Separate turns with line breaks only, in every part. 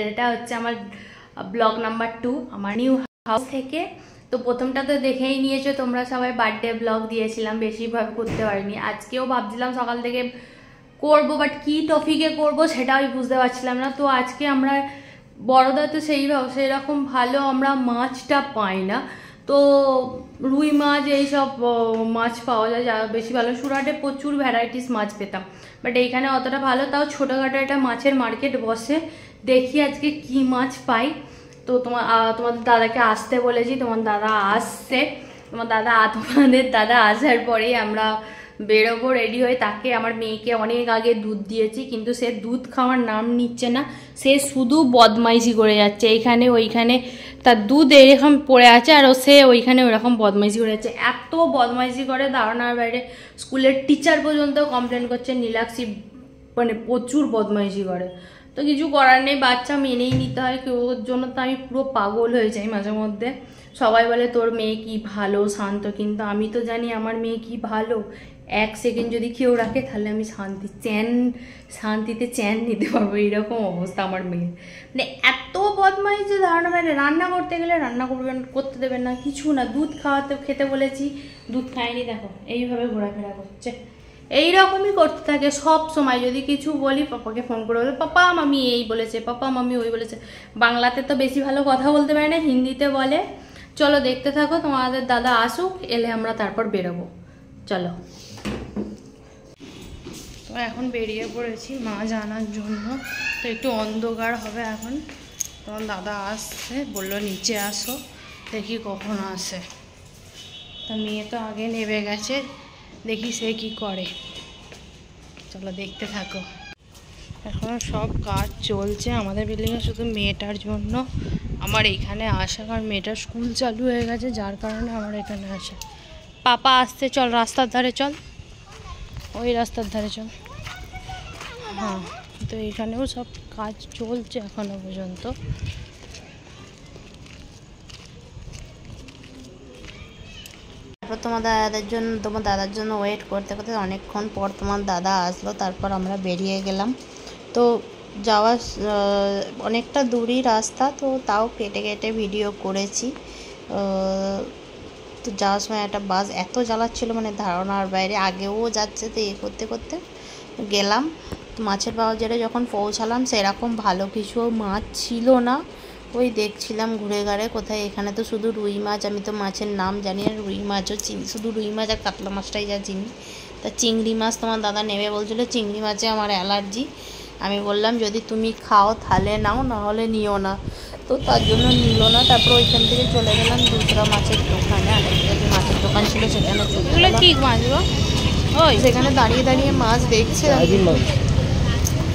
এটা হচ্ছে আমার ব্লগ নাম্বার 2 আমার নিউ হাউস থেকে। তো প্রথমটা তো দেখেই নিয়েছো তোমরা সবাই, বার্থডে ব্লগ দিয়েছিলাম, বেশিরভাগ করতে পারিনি। আজকেও ভাবছিলাম সকাল থেকে করবো, বাট কি টপিকে করবো সেটা আমি বুঝতে পারছিলাম না। তো আজকে আমরা বড়দাতে সেইরকম ভালো আমরা মাছটা পাই না, তো রুই মাছ এইসব মাছ পাওয়া যায় যা বেশি ভালো। সুরাটে প্রচুর ভ্যারাইটিস মাছ পেতাম, বাট এইখানে অতটা ভালো। তাও ছোটোখাটো একটা মাছের মার্কেট বসে, দেখি আজকে কি মাছ পাই। তো তোমাদের দাদাকে আসতে বলেছি, তোমার দাদা আসছে। তোমাদের দাদা আসার পরেই আমরা বেরোবো রেডি হয়ে। তাকে আমার মেয়েকে অনেক আগে দুধ দিয়েছি, কিন্তু সে দুধ খাওয়ার নাম নিচ্ছে না, সে শুধু বদমাইশি করে যাচ্ছে এইখানে ওইখানে। তার দুধ এরকম পড়ে আছে আর সে ওইখানে ওরকম বদমাইশি করে যাচ্ছে। এত বদমাইশি করে ধারণার বাইরে, স্কুলের টিচার পর্যন্ত কমপ্লেন করছে নীলাক্ষী মানে প্রচুর বদমাইশি করে। তো কিছু করার নেই, বাচ্চা মেনেই নিতে হয়। ওর জন্য তো আমি পুরো পাগল হয়ে যাই মাঝে মধ্যে। সবাই বলে তোর মেয়ে কি ভালো শান্ত, কিন্তু আমি তো জানি আমার মেয়ে কি ভালো। 1 সেকেন্ড যদি কেউ রাখে তাহলে আমি শান্তিতে চ্যান নিতে পারবো, এইরকম অবস্থা আমার মেয়ে। মানে এত বদমাইশ যে ধারণা মানে, রান্না করতে গেলে রান্না করতে দেবেন না, কিছু না। দুধ খেতে বলেছি, দুধ খায়নি, দেখো এইভাবে ঘোরাফেরা করছে। এইরকমই করতে থাকে সব সময়। যদি কিছু বলি পাপাকে ফোন করে বলে পাপা মামি এই বলেছে, পাপা মামি ওই বলেছে। বাংলাতে তো বেশি ভালো কথা বলতে পারে না, হিন্দিতে বলে। চলো দেখতে থাকো, তোমাদের দাদা আসুক, এলে আমরা তারপর বেরোবো। চলো, তো এখন বেরিয়ে পড়েছি মাছ আনার জন্য। তো একটু অন্ধকার হবে এখন। তোমার দাদা আসছে, বললো নিচে আসো, দেখি কখন আসে। তা মেয়ে তো আগে নেমে গেছে, দেখি সে কি করে। চলো দেখতে থাকো। এখন সব কাজ চলছে আমাদের বিল্ডিংয়ে, শুধু মেয়েটার জন্য আমার এইখানে আসা, কারণ মেয়েটার স্কুল চালু হয়ে গেছে, যার কারণে আমার এখানে আসা। পাপা আসতে, চল রাস্তার ধারে চল, ওই রাস্তার ধারে চল। হ্যাঁ, তো এখানেও সব কাজ চলছে এখনো পর্যন্ত। তারপর তোমার দাদার জন্য ওয়েট করতে করতে অনেকক্ষণ পর তোমার দাদা আসলো, তারপর আমরা বেরিয়ে গেলাম। তো যাওয়া অনেকটা দূরই রাস্তা, তো তাও কেটে কেটে ভিডিও করেছি। তো যাওয়ার সময় একটা বাস এত জ্বালাচ্ছিল মানে ধারণার বাইরে, আগেও যাচ্ছে। তো করতে করতে গেলাম। তো মাছের বাজারে যখন পৌঁছালাম সেরকম ভালো কিছু মাছ ছিল না। ওই দেখছিলাম ঘুরে ঘাড়ে কোথায়, এখানে তো শুধু রুই মাছ, আমি তো মাছের নাম জানি না, রুই মাছও চিনি, শুধু রুই মাছ আর কাতলা মাছটাই যা চিনি। তা চিংড়ি মাছ তোমার দাদা নেবে বলছিলো, চিংড়ি মাছে আমার অ্যালার্জি। আমি বললাম যদি তুমি খাও তাহলে নাও, না হলে নিও না। তো তার জন্য নিল না। তারপর ওইখান থেকে চলে গেলাম দুসরা মাছের দোকানে, আরেকটা যে মাছের দোকান ছিল সেখানে চলে গেলাম। কি মাছ গো? ওই সেখানে দাঁড়িয়ে দাঁড়িয়ে মাছ দেখছে,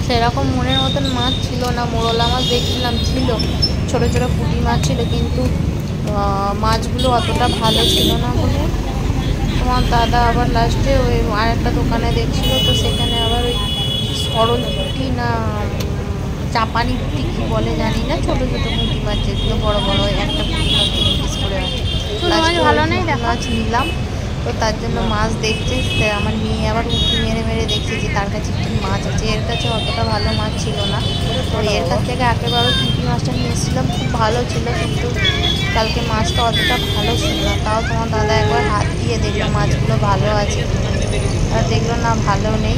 সেরকম মনের মতন মাছ ছিল না। মোরলা মাছ দেখছিলাম ছিল, ছোটো ছোটো পুঁটি মাছ ছিল, কিন্তু মাছগুলো অতটা ভালো ছিল না বলে তোমার দাদা আবার লাস্টে ওই আরেকটা দোকানে দেখছিল। তো সেখানে আবার ওই সরল পুঁটি না চাপানি পুঁটি কী বলে জানি না, ছোটো ছোটো পুঁটি মাছ যেগুলো বড়ো বড় একটা পুঁটি মাছ পিস করে ভালো নেই মাছ নিলাম। তো তার জন্য মাছ দেখছে, আমার মেয়ে আবার উঁকি মেরে মেরে দেখছে যে তার কাছে কী মাছ আছে। এর কাছে অতটা ভালো মাছ ছিল না, তো এর কাছ থেকে একেবারে পুঁটি মাছটা নিয়ে এসেছিলাম, খুব ভালো ছিল। কিন্তু কালকে মাছটা অতটা ভালো ছিল না। তাও তোমার দাদা একবার হাত দিয়ে দেখলো মাছগুলো ভালো আছে, আর দেখলো না ভালো নেই।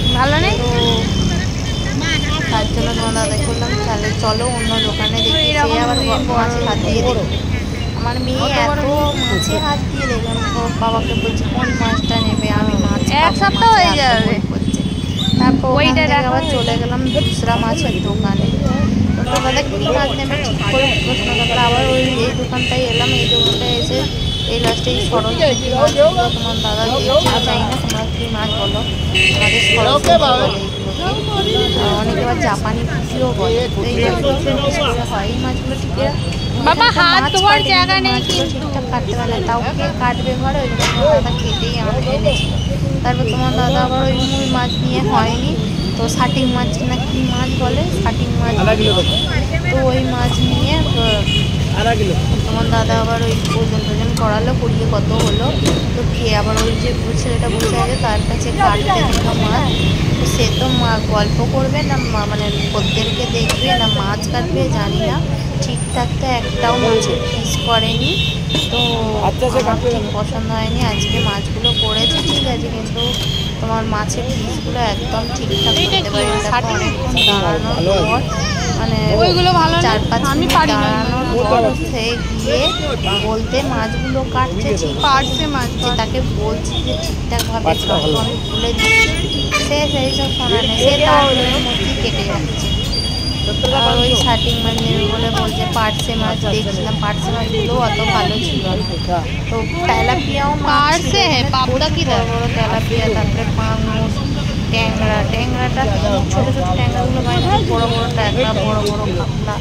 তো তার জন্য তোমার দাদা করলাম তাহলে চলো অন্য দোকানে দেখি। সে আবার মাছে হাত দিয়ে দেখলো, আমার মেয়ে এত মাছে হাত দিয়ে দেখলাম। বাবাকে বলছে কোন মাছটা নেবে, আমি মাছ এক সপ্তাহ হয়ে যাবে করছে। তারপর ওইটা আবার চলে গেলাম দুসরা মাছের দোকানে। তো দাদা কী মাছ নেবে ঠিক করে প্রশ্ন করলো। আবার ওই এই দোকানটায় এলাম, এই দোকানটায় এসে এই লাস্টে এই সরল মাছগুলো তোমার দাদা দিয়েছিল, চাই না তোমরা কী মাছ বলো, আমাদের সরল বলে এইগুলোকে। অনেকে আবার জাপানি পুঁটিও বলে। হয় এই মাছগুলো ঠিক বাবা হাত ধোয়ার জায়গা নেই, ঠিকঠাক কাটতে পারে না, তাও কে কাটবে ঘরে, ওই জন্য দাদা কেটেই আমাকে এনেছিল। তারপর তোমার দাদা আবার ওই মুই মাছ নিয়ে হয়নি, তো শাটিং মাছ না কি মাছ বলে, শাটিং মাছ, তো ওই মাছ নিয়ে তোমার তোমার দাদা আবার ওই ওজন করালো, করিয়ে কত হলো, তো খেয়ে আবার ওই যে ছেলেটা বসে আছে তার কাছে কাটতে দিল মাছ। তো সে তো গল্প করবে না মানে খদ্দেরকে দেখবে না মাছ কাটবে জানি না, ঠিকঠাক তো একটাও মাছের পিস করেনি। তো আমার ঠিক পছন্দ হয়নি। আজকে মাছগুলো করেছে ঠিক আছে, কিন্তু তোমার মাছের পিসগুলো একদম ঠিকঠাক করতে পারি। অনেকক্ষণ দাঁড়ানোর পর মানে 4-5 মিনিট দাঁড়ানোর পর সে গিয়ে বলতে মাছগুলো কাটছে, ঠিক পারছে মাছ, তাকে বলছি যে ঠিকঠাকভাবে কাটবো, আমি ভুলে দিচ্ছি, সে সেই সব শোনা নেই, সে তার মধ্যেই কেটে যাচ্ছে। আর ওই শার্টিং মাছ নেবে বলে বলছে পার্সে মাছ, দেখছিলাম পার্সে মাছগুলো অত ভালো ছিল না। তো তেলাপিয়াও মাছ, পাবদা কি বড় বড় তেলাপিয়া, তারপরে পাঙাশ, ট্যাংরাটা ছোটো ছোটো ট্যাংরাগুলো পাই না, বড়ো বড়ো ট্যাংরা, বড়ো বড়ো কাতলা,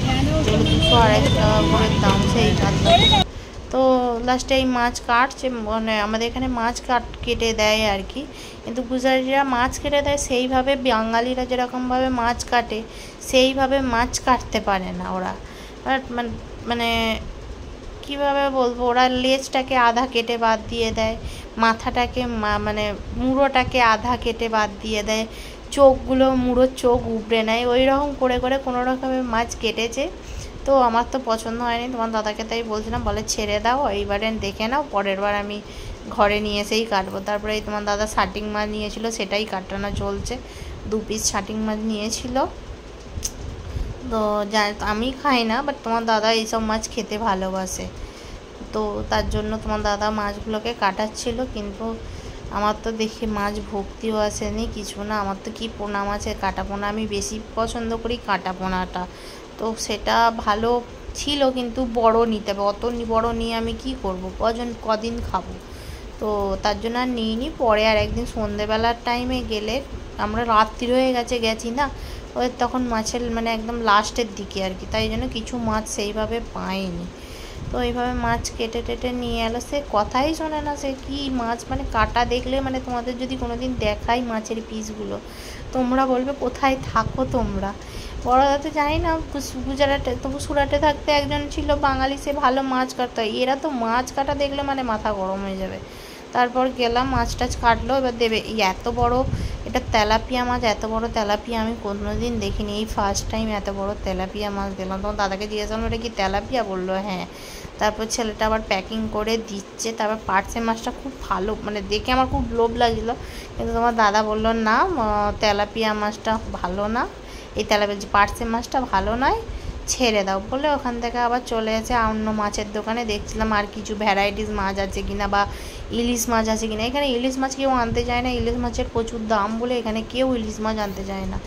যেগুলো 200-250 টাকা করে দাম সেই কাতলা। তো লাস্টে এই মাছ কাটছে, মানে আমাদের এখানে মাছ কেটে দেয় আর কি, কিন্তু গুজরাটিরা মাছ কেটে দেয় সেইভাবে বাঙালিরা যেরকমভাবে মাছ কাটে সেইভাবে মাছ কাটতে পারে না ওরা। মানে কীভাবে বলবো, ওরা লেজটাকে আধা কেটে বাদ দিয়ে দেয়, মাথাটাকে মানে মুড়োটাকে আধা কেটে বাদ দিয়ে দেয়, চোখগুলো মুড়োর চোখ উপড়ে নেয়, ওই রকম করে করে কোনো রকমের মাছ কেটেছে। তো আমার তো পছন্দ হয়নি, তোমার দাদাকে তাই বলছিলাম, বলে ছেড়ে দাও, এইবারে দেখে নাও, পরের বার আমি ঘরে নিয়ে এসেই কাটবো। তারপরে এই তোমার দাদা শার্টিং মাছ নিয়েছিল, সেটাই কাটানো চলছে, 2 পিস শার্টিং মাছ নিয়েছিল। তো আমি খাই না, বাট তোমার দাদা এইসব মাছ খেতে ভালোবাসে, তো তার জন্য তোমার দাদা মাছগুলোকে কাটাচ্ছিল। কিন্তু আমার তো দেখে মাছ ভক্তিও আসেনি কিছু না, আমার তো কি পোনা মাছের কাটা পোনা, আমি বেশি পছন্দ করি কাটা পোনাটা। তো সেটা ভালো ছিল কিন্তু বড় নিতে হবে, অত বড় নিয়ে আমি কি করব, কদিন খাবো, তো তার জন্য আর নিইনি। পরে আর একদিন সন্ধেবেলার টাইমে গেলে, আমরা রাত্রি হয়ে গেছি না, ওই তখন মাছের মানে একদম লাস্টের দিকে আর কি, তাই জন্য কিছু মাছ সেইভাবে পাইনি। তো এইভাবে মাছ কেটে টেটে নিয়ে এলো, সে কথাই শোনে না, সে কি মাছ মানে কাটা দেখলে, মানে তোমাদের যদি কোনো দিন দেখাই মাছের পিসগুলো, তোমরা বলবে কোথায় থাকো তোমরা। বড়দাতে জানি না, গুজরাটে, তবু সুরাটে থাকতে একজন ছিল বাঙালি, সে ভালো মাছ কাটতে হয়, এরা তো মাছ কাটা দেখলে মানে মাথা গরম হয়ে যাবে। তারপর গেলাম, মাছ টাছ কাটলো, এবার দেবে। এত বড়, এটা তেলাপিয়া মাছ, এত বড় তেলাপিয়া আমি কোনো দিন দেখিনি, এই ফার্স্ট টাইম এত বড় তেলাপিয়া মাছ দেখলাম। তোমার দাদাকে জিজ্ঞাসা করলাম এটা কি তেলাপিয়া, বললো হ্যাঁ। তারপর ছেলেটা আবার প্যাকিং করে দিচ্ছে। তারপর পার্সে মাছটা খুব ভালো, মানে দেখে আমার খুব লোভ লাগছিলো, কিন্তু তোমার দাদা বললো না, তেলাপিয়া মাছটা ভালো না, এই তেলাপিয়া পার্সে মাছটা ভালো নয়, ছেড়ে দাও বলে ওখান থেকে আবার চলে এসে অন্য মাছের দোকানে দেখছিলাম আর কিছু ভ্যারাইটিস মাছ আছে কিনা, বা ইলিশ মাছ আছে কিনা। এখানে ইলিশ মাছ কেউ আনতে চায় না, ইলিশ মাছের প্রচুর দাম বলে এখানে কেউ ইলিশ মাছ আনতে চায় না,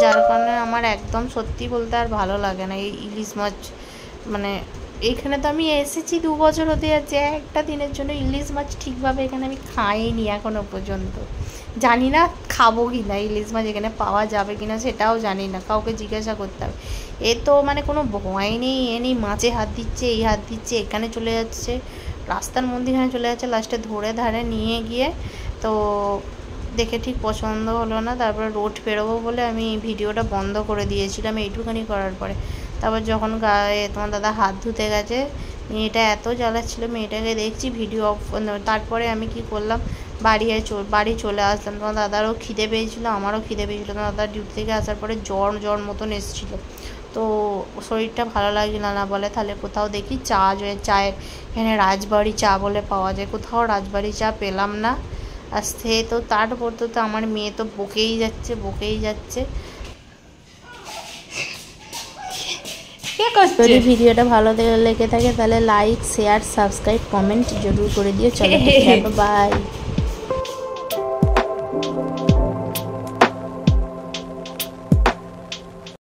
যার কারণে আমার একদম সত্যি বলতে আর ভালো লাগে না এই ইলিশ মাছ। মানে এখানে তো আমি এসেছি 2 বছর হতে যাচ্ছে, একটা দিনের জন্য ইলিশ মাছ ঠিকভাবে এখানে আমি খাইনি এখনও পর্যন্ত। জানি না খাবো কি না, ইলিশ মাছ এখানে পাওয়া যাবে কি না সেটাও জানি না, কাউকে জিজ্ঞাসা করতে হবে। এ তো মানে কোনো ভয় নেই, এ নেই মাছে হাত দিচ্ছে, এই হাত দিচ্ছে, এখানে চলে যাচ্ছে, রাস্তার মধ্যেখানে চলে যাচ্ছে, লাস্টে ধরে ধারে নিয়ে গিয়ে, তো দেখে ঠিক পছন্দ হলো না। তারপরে রোড পেরোবো বলে আমি ভিডিওটা বন্ধ করে দিয়েছিলাম এইটুখানি করার পরে। তারপর যখন গায়ে তোমার দাদা হাত ধুতে গেছে, মেয়েটা এত জ্বালাচ্ছিলো, মেয়েটাকে দেখছি ভিডিও অফ। তারপরে আমি কি করলাম, বাড়ি চলে আসলাম। তোমার দাদারও খিদে পেয়েছিলো, আমারও খিদে পেয়েছিলো। তোমার দাদা ডিউটি থেকে আসার পরে জ্বর মতন এসেছিলো, তো শরীরটা ভালো লাগছিল না, বলে তাহলে কোথাও দেখি চায়ের এখানে রাজবাড়ি চা বলে পাওয়া যায়, কোথাও রাজবাড়ি চা পেলাম না। আর সে তো তারপর তো আমার মেয়ে তো বকেই যাচ্ছে। যদি ভিডিওটা ভালো লেগে থাকে তাহলে লাইক, শেয়ার, সাবস্ক্রাইব, কমেন্ট জরুর করে দিও। চলো বাই।